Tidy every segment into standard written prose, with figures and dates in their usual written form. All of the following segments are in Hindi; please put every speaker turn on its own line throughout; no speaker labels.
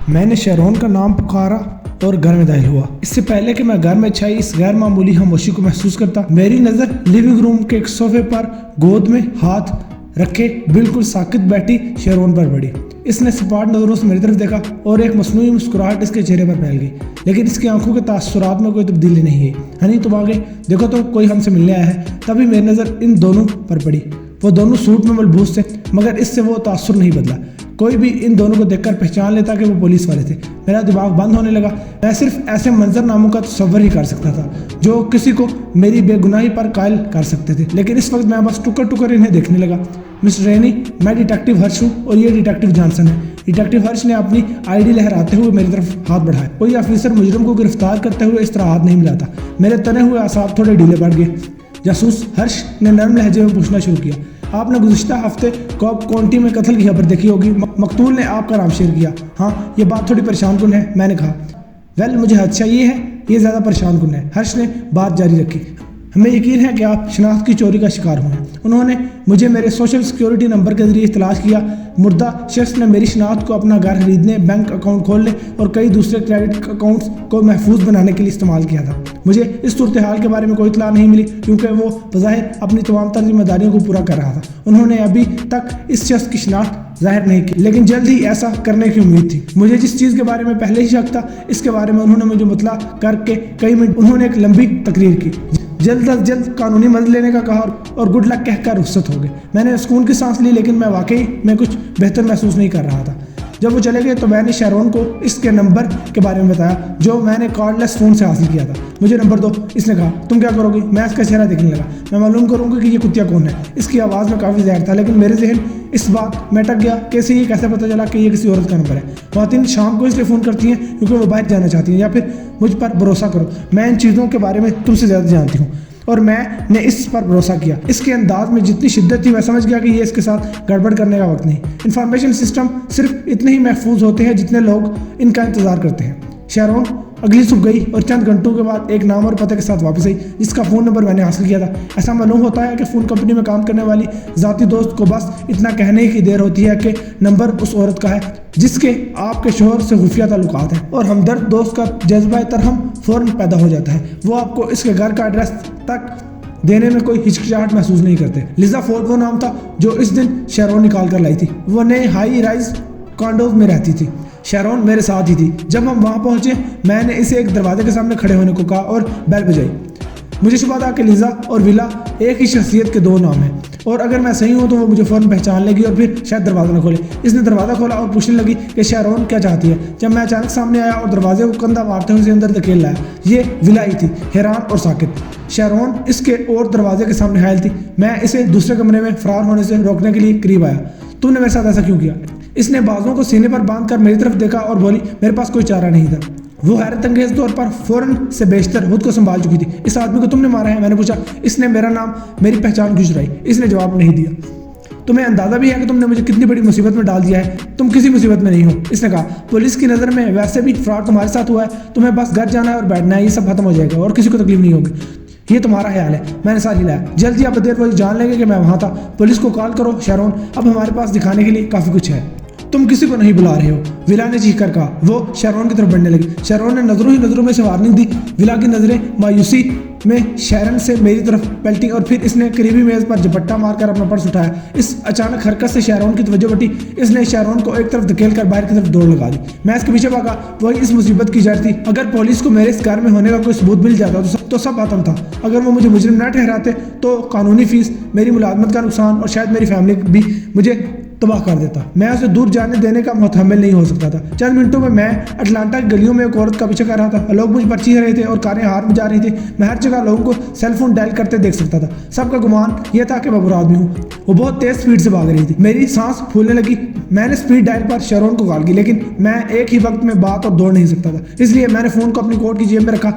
मैंने शेरोन का नाम पुकारा और घर में दाखिल हुआ। इससे पहले कि मैं घर में छाई इस गैर मामूली खामोशी को महसूस करता, मेरी नज़र लिविंग रूम के एक सोफे पर गोद में हाथ रखे बिल्कुल साकित बैठी शेरोन पर पड़ी। इसने सपाट नज़रों से मेरी तरफ देखा और एक मसनूई मुस्कुराहट इसके चेहरे पर फैल गई, लेकिन इसकी आंखों के तासुरात में कोई तब्दीली नहीं है। हनी तुम आगे देखो तो कोई हमसे मिलने आया है। तभी मेरी नज़र इन दोनों पर पड़ी। वो दोनों सूट में मलबूस थे, मगर इससे वो तासुर नहीं बदला। कोई भी इन दोनों को देखकर पहचान लेता कि वो पुलिस वाले थे। मेरा दिमाग बंद होने लगा। मैं सिर्फ ऐसे मंजरनामों का तस्वर ही कर सकता था जो किसी को मेरी बेगुनाही पर कायल कर सकते थे, लेकिन इस वक्त मैं बस टुकर टुकर इन्हें देखने लगा। मिस्टर रेनी, मैं डिटेक्टिव हर्ष हूँ और ये डिटेक्टिव जॉनसन है। डिटेक्टिव हर्ष ने अपनी आईडी लहराते हुए मेरी तरफ हाथ बढ़ाया। कोई ऑफिसर मुजरिम को गिरफ्तार करते हुए इस तरह हाथ नहीं मिलाता। मेरे तने हुए आसाब थोड़े ढीले पड़ गए। जासूस हर्ष ने नरम लहजे में पूछना शुरू किया, आपने गुज़िश्ता हफ्ते कॉब काउंटी में कत्ल की खबर देखी होगी। मकतूल ने आपका नाम शेयर किया। हाँ, ये बात थोड़ी परेशान कुन है, मैंने कहा। वेल, मुझे अच्छा ये है, ये ज़्यादा परेशान कुन है। हर्ष ने बात जारी रखी। हमें यकीन है कि आप शनाख्त की चोरी का शिकार हुए। उन्होंने मुझे मेरे सोशल सिक्योरिटी नंबर के जरिए तलाश किया। मुर्दा शख्स ने मेरी शनाख्त को अपना घर खरीदने, बैंक अकाउंट खोलने और कई दूसरे क्रेडिट अकाउंट्स को महफूज बनाने के लिए इस्तेमाल किया था। मुझे इस सूरत हाल के बारे में कोई इत्तला नहीं मिली क्योंकि वो बज़ाहिर अपनी तमाम तर जिम्मेदारियों को पूरा कर रहा था। उन्होंने अभी तक इस शख्स की शनाख्त जाहिर नहीं की, लेकिन जल्द ही ऐसा करने की उम्मीद थी। मुझे जिस चीज़ के बारे में पहले ही शक था, इसके बारे में उन्होंने मुझे मुतला करके कई मिनट उन्होंने एक लंबी तकरीर की। जल्द अज जल्द कानूनी मदद लेने का कहा और गुड लक कहकर रुखसत हो गए। मैंने सुकून की सांस ली, लेकिन मैं वाकई में कुछ बेहतर महसूस नहीं कर रहा था। जब वो चले गए तो मैंने शेरोन को इसके नंबर के बारे में बताया जो मैंने कार्डलेस फ़ोन से हासिल किया था। मुझे नंबर दो, इसने कहा। तुम क्या करोगी? मैं इसका चेहरा देखने लगा। मैं मालूम करूँगा कि ये कुत्तिया कौन है। इसकी आवाज़ में काफ़ी जहर था, लेकिन मेरे जहन इस बात में अटक गया कि इसे ये कैसे पता चला कि ये किसी औरत का नंबर है। ख़वातीन शाम को इसलिए फ़ोन करती हैं क्योंकि वो बाहर जाना चाहती हैं, या फिर मुझ पर भरोसा करो, मैं इन चीज़ों के बारे में तुमसे ज़्यादा जानती हूँ। और मैंने इस पर भरोसा किया। इसके अंदाज में जितनी शिद्दत थी, मैं समझ गया कि ये इसके साथ गड़बड़ करने का वक्त नहीं। इन्फॉर्मेशन सिस्टम सिर्फ इतने ही महफूज होते हैं जितने लोग इनका इंतज़ार करते हैं। शेरोन अगली सुबह गई और चंद घंटों के बाद एक नाम और पते के साथ वापस आई जिसका फ़ोन नंबर मैंने हासिल किया था। ऐसा मालूम होता है कि फ़ोन कंपनी में काम करने वाली ज़ाती दोस्त को बस इतना कहने की देर होती है कि नंबर उस औरत का है जिसके आपके शोहर से खुफिया ताल्लुकात हैं, और हमदर्द दोस्त का जज्बा तरहम फ़ौरन पैदा हो जाता है। वो आपको इसके घर का एड्रेस तक देने में कोई हिचकिचाहट महसूस नहीं करते। लिजा फोर्ड वो नाम था जो इस दिन शेरोन निकाल कर लाई थी। वो नए हाई राइज कॉन्डोज में रहती थी। शेरोन मेरे साथ ही थी। जब हम वहाँ पहुँचे, मैंने इसे एक दरवाजे के सामने खड़े होने को कहा और बेल बजाई। मुझे शुबा था कि लिजा और विला एक ही शख्सियत के दो नाम हैं, और अगर मैं सही हूँ तो वो मुझे फ़ौरन पहचान लेगी और फिर शायद दरवाज़ा न खोले। इसने दरवाज़ा खोला और पूछने लगी कि शेरोन क्या चाहती है। जब मैं अचानक सामने आया और दरवाजे को कंधा मारते हुए उसे अंदर धकेल लाया, ये विला ही थी, हैरान और साकित। शेरोन इसके और दरवाजे के सामने हायल थी। मैं इसे दूसरे कमरे में फरार होने से रोकने के लिए करीब आया। तुमने मेरे साथ ऐसा क्यों किया? इसने बाजों को सीने पर बांधकर मेरी तरफ देखा और बोली, मेरे पास कोई चारा नहीं था। वो हैरत अंगेज तौर पर फ़ौरन से बेशतर खुद को संभाल चुकी थी। इस आदमी को तुमने मारा है? मैंने पूछा। इसने मेरा नाम, मेरी पहचान क्यों चुराई? इसने जवाब नहीं दिया। तुम्हें अंदाज़ा भी है कि तुमने मुझे कितनी बड़ी मुसीबत में डाल दिया है? तुम किसी मुसीबत में नहीं हो, इसने कहा। पुलिस की नज़र में वैसे भी फ्रॉड तुम्हारे साथ हुआ है। तुम्हें बस घर जाना है और बैठना है, ये सब खत्म हो जाएगा और किसी को तकलीफ नहीं होगी। ये तुम्हारा ख्याल है? मैंने साथ हिलाया। जल्दी या देर वो जान लेंगे कि मैं वहाँ था। पुलिस को कॉल करो शेरोन, अब हमारे पास दिखाने के लिए काफ़ी कुछ है। तुम किसी को नहीं बुला रहे हो, विला ने चीख कर कहा। वो शेरोन की तरफ बढ़ने लगी। शेरोन ने नजरों ही नजरों में से वार्निंग दी। विला की नजरें मायूसी में शेरन से मेरी तरफ पलटी और फिर इसने करीबी मेज पर झपट्टा मारकर अपना पर्स उठाया। इस अचानक हरकत से शेरोन की तवज्जो बटी। इसने शेरोन को एक तरफ धकेल कर बाहर की तरफ दौड़ लगा दी। मैं इसके पीछे भागा। वही इस मुसीबत की जड़ थी। अगर पुलिस को मेरे इस घर में होने का कोई सबूत मिल जाता तो सब खत्म था। अगर वो मुझे मुजरिम न ठहराते तो कानूनी फीस, मेरी मुलाजमत का नुकसान और शायद मेरी फैमिली भी मुझे तबाह कर देता। मैं उसे दूर जाने देने का मुतहम्मिल नहीं हो सकता था। चंद मिनटों में मैं अटलांटा की गलियों में एक औरत का पीछा कर रहा था। लोग मुझ पर चीख रहे थे और कारें हार में जा रही थी। मैं हर जगह लोगों को सेल फोन डायल करते देख सकता था। सबका गुमान यह था कि मैं बुरा आदमी हूँ। वो बहुत तेज स्पीड से भाग रही थी। मेरी सांस फूलने लगी। मैंने स्पीड डायल पर शेरोन को कॉल की, लेकिन मैं एक ही वक्त में बात और दौड़ नहीं सकता था। इसलिए मैंने फ़ोन को अपनी कोट की जेब में रखा।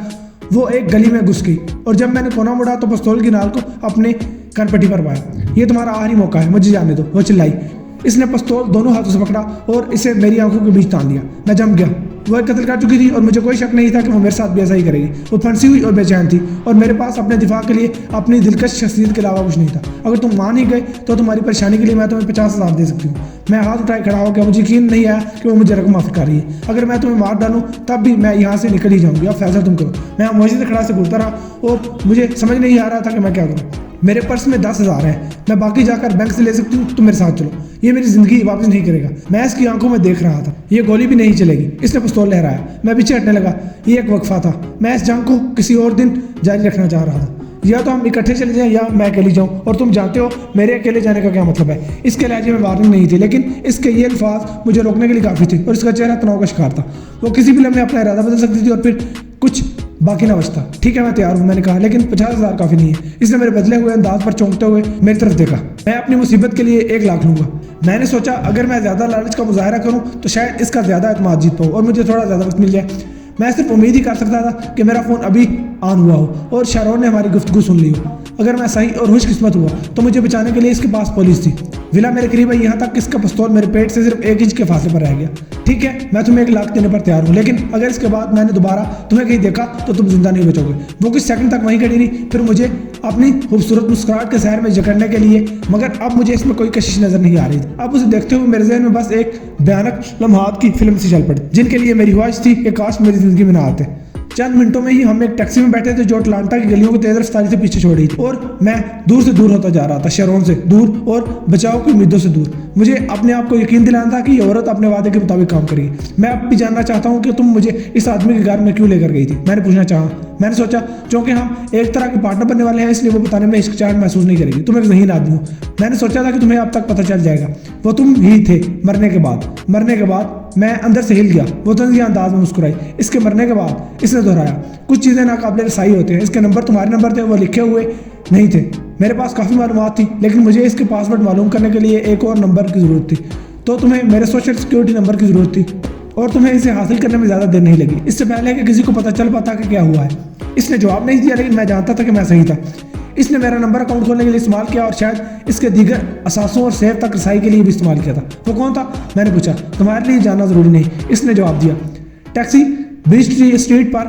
वो एक गली में घुस गई और जब मैंने कोना मुड़ा तो पिस्तौल की नाल को अपने कनपट्टी पर पाया। ये तुम्हारा आखिरी मौका है, मुझे जाने दो, वो चिल्लाई। इसने पिस्तौल दोनों हाथों से पकड़ा और इसे मेरी आंखों के बीच तान दिया। मैं जम गया। वो एक कत्ल कर चुकी थी और मुझे कोई शक नहीं था कि वो मेरे साथ भी ऐसा ही करेगी। वो फंसी हुई और बेचैन थी और मेरे पास अपने दिफा के लिए अपनी दिलकश शख्सियत के अलावा कुछ नहीं था। अगर तुम मान ही गए तो तुम्हारी परेशानी के लिए मैं तुम्हें 50,000 दे सकती हूँ। मैं हाथ उठाए खड़ा हो गया। मुझे यकीन नहीं आया कि वो मुझे रकम माफ कर रही है। अगर मैं तुम्हें मार डालूँ तब भी मैं यहाँ से निकल ही जाऊँगी। अब फैसला तुम करो। मैं मस्जिद से खड़ा से घूरता रहा और मुझे समझ नहीं आ रहा था कि मैं क्या करूँ। मेरे पर्स में 10,000 है। मैं बाकी जाकर बैंक से ले सकती हूँ। तुम मेरे साथ चलो। ये मेरी जिंदगी वापस नहीं करेगा। मैं इसकी आंखों में देख रहा था। ये गोली भी नहीं चलेगी। इसने पिस्तौल लहराया। मैं पीछे हटने लगा। ये एक वक्फा था। मैं इस जंग को किसी और दिन जारी रखना चाह रहा था। या तो हम इकट्ठे चले जाएं या मैं अकेली जाऊं। और तुम जानते हो मेरे अकेले जाने का क्या मतलब है। इसके लहजे में वार्निंग नहीं थी, लेकिन इसके ये अल्फाज मुझे रोकने के लिए काफ़ी थे और इसका चेहरा तनाव का शिकार था। वो किसी भी लम्हे अपना इरादा बदल सकती थी और फिर कुछ बाकी ना बचता। ठीक है, मैं तैयार हूँ, मैंने कहा, लेकिन 50,000 काफ़ी नहीं है। इसने मेरे बदले हुए अंदाज पर चौंकते हुए मेरी तरफ देखा। मैं अपनी मुसीबत के लिए 1 लाख लूंगा। मैंने सोचा अगर मैं ज़्यादा लालच का मुजाहरा करूँ तो शायद इसका ज़्यादा एतमाद जीत पाऊँ और मुझे थोड़ा ज़्यादा वक्त मिल जाए। मैं सिर्फ उम्मीद ही कर सकता था कि मेरा फ़ोन अभी ऑन हुआ हो और शारोन ने हमारी गुफ्तगू सुन ली हो। अगर मैं सही और खुशकिस्मत हुआ तो मुझे बचाने के लिए इसके पास पुलिस थी। विला मेरे करीब है, यहाँ तक इसका पिस्तौल मेरे पेट से सिर्फ 1 इंच के फासले पर रह गया। ठीक है, मैं तुम्हें 1 लाख देने पर तैयार हूँ, लेकिन अगर इसके बाद मैंने दोबारा तुम्हें कहीं देखा तो तुम जिंदा नहीं बचोगे। वो कुछ सेकंड तक वहीं खड़ी रही, फिर मुझे अपनी खूबसूरत मुस्कुराहट के शहर में जकड़ने के लिए, मगर अब मुझे इसमें कोई कशिश नजर नहीं आ रही थी। अब उसे देखते हुए मेरे जहन में बस एक भयानक लम्हात की फिल्म सी चल पड़ी, जिनके लिए मेरी ख्वाहिश थी कि काश मेरी जिंदगी में ना आते। चंद मिनटों में ही हम एक टैक्सी में बैठे थे जो अटलांटा की गलियों को तेज रफ्तारी से पीछे छोड़ रही थी और मैं दूर से दूर होता जा रहा था, शरोन से दूर और बचाव की उम्मीदों से दूर। मुझे अपने आप को यकीन दिलाना था कि ये औरत अपने वादे के मुताबिक काम करेगी। मैं अब भी जानना चाहता हूँ कि तुम मुझे इस आदमी के घर में क्यों लेकर गई थी। मैंने पूछना चाहा। मैंने सोचा क्योंकि हम एक तरह के पार्टनर बनने वाले हैं, इसलिए वो बताने में हिचकिचाहट महसूस नहीं करेगी। तुम एक ज़हीन आदमी हो। मैंने सोचा था कि तुम्हें अब तक पता चल जाएगा। वो तुम ही थे मरने के बाद मैं अंदर से हिल गया। वो तंजिया अंदाज में मुस्कुराई। इसके मरने के बाद इसने दोहराया, कुछ चीज़ें नाकाबिले रसाई होते हैं। इसके नंबर तुम्हारे नंबर थे, वो लिखे हुए नहीं थे। मेरे पास काफ़ी मालूमात थी, लेकिन मुझे इसके पासवर्ड मालूम करने के लिए एक और नंबर की ज़रूरत थी। तो तुम्हें मेरे सोशल सिक्योरिटी नंबर की ज़रूरत थी और तुम्हें इसे हासिल करने में ज़्यादा देर नहीं लगी, इससे पहले कि किसी को पता चल पाता कि क्या हुआ है। इसने जवाब नहीं दिया, लेकिन मैं जानता था कि मैं सही था। इसने मेरा नंबर अकाउंट खोलने के लिए इस्तेमाल किया और शायद इसके दीगर असासों और सेफ तक रसाई के लिए भी इस्तेमाल किया था। वो कौन था? मैंने पूछा। तुम्हारे लिए जानना ज़रूरी नहीं, इसने जवाब दिया। टैक्सी ब्रिज स्ट्रीट पर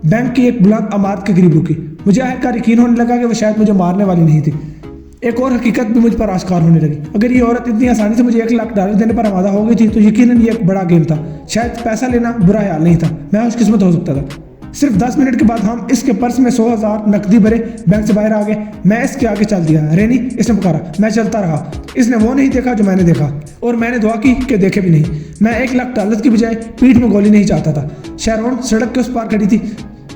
बैंक की एक बुलंद इमारत के करीब रुकी। मुझे आखिरकार यकीन होने लगा कि वो शायद मुझे मारने वाली नहीं थी। एक और हकीकत भी मुझ पर आश्कार होने लगी। अगर ये औरत इतनी आसानी से मुझे $1 लाख देने पर आमादा हो गई थी तो यकीनन ये एक बड़ा गेम था। शायद पैसा लेना बुरा ख्याल नहीं था, मैं खुशकिस्मत हो सकता था। सिर्फ 10 मिनट के बाद हम इसके पर्स में 100,000 नकदी भरे बैंक से बाहर आ गए। मैं इसके आगे चल दिया। रेनी, इसने पुकारा। मैं चलता रहा। इसने वो नहीं देखा जो मैंने देखा और मैंने दुआ की कि देखे भी नहीं। मैं $1 लाख की बजाय पीठ में गोली नहीं चाहता था। शैरोन सड़क के उस पार खड़ी थी,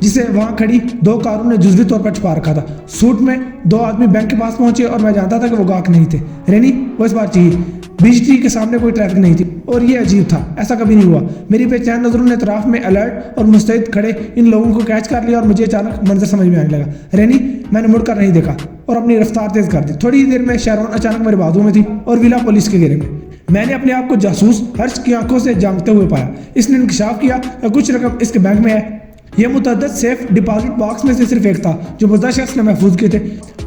जिसे वहां खड़ी 2 कारों ने जुज़वी तौर पर छुपा रखा था। सूट में 2 आदमी बैंक के पास पहुंचे और मैं जानता था कि वो गाहक नहीं थे। रेनी, वो इस बार चाहिए। बिजली के सामने कोई ट्रैफिक नहीं थी और ये अजीब था, ऐसा कभी नहीं हुआ। मेरी बेचैन नजरों ने अतराफ में अलर्ट और मुस्तैद खड़े इन लोगों को कैच कर लिया और मुझे अचानक मंजर समझ में आने लगा। रेनी, मैंने मुड़कर नहीं देखा और अपनी रफ्तार तेज कर दी। थोड़ी देर में शैरोन अचानक मेरे बाजू में थी और विला पुलिस के घेरे में। मैंने अपने आप को जासूस हर्ष की आंखों से जानते हुए पाया। इसने इंकशाफ किया कि कुछ रकम इसके बैंक में है। यह मुतअद्दिद सेफ डिपॉजिट बॉक्स में से सिर्फ एक था जो मुर्दा शख्स ने महफूज किए थे।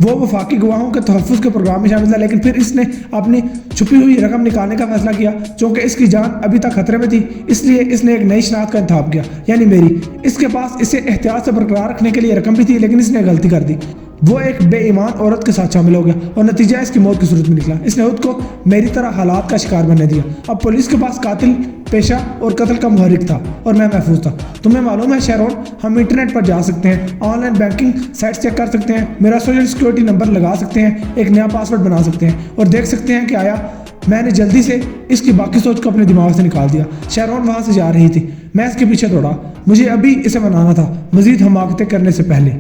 वो वफाकी गवाहों के तहफ़्फ़ुज़ के प्रोग्राम में शामिल था, लेकिन फिर इसने अपनी छुपी हुई रकम निकालने का फैसला किया। चूँकि इसकी जान अभी तक खतरे में थी, इसलिए इसने एक नई शनाख्त का इंतखाब किया, यानी मेरी। इसके पास इसे एहतियात से बरकरार रखने के लिए रकम भी थी, लेकिन इसने गलती कर दी। वो एक बेईमान औरत के साथ शामिल हो गया और नतीजा इसकी मौत की सूरत में निकला। इसने खुद को मेरी तरह हालात का शिकार बनने दिया। अब पुलिस के पास कातिल पेशा और कत्ल का मुहर्रिक था और मैं महफूज था। तुम्हें मालूम है शैरोन, हम इंटरनेट पर जा सकते हैं, ऑनलाइन बैंकिंग साइट चेक कर सकते हैं, मेरा सोशल सिक्योरिटी नंबर लगा सकते हैं, एक नया पासवर्ड बना सकते हैं और देख सकते हैं कि आया। मैंने जल्दी से इसकी बाकी सोच को अपने दिमाग से निकाल दिया। शैरोन वहाँ से जा रही थी, मैं इसके पीछे दौड़ा। मुझे अभी इसे मनाना था, मजीद हमाकतें करने से पहले।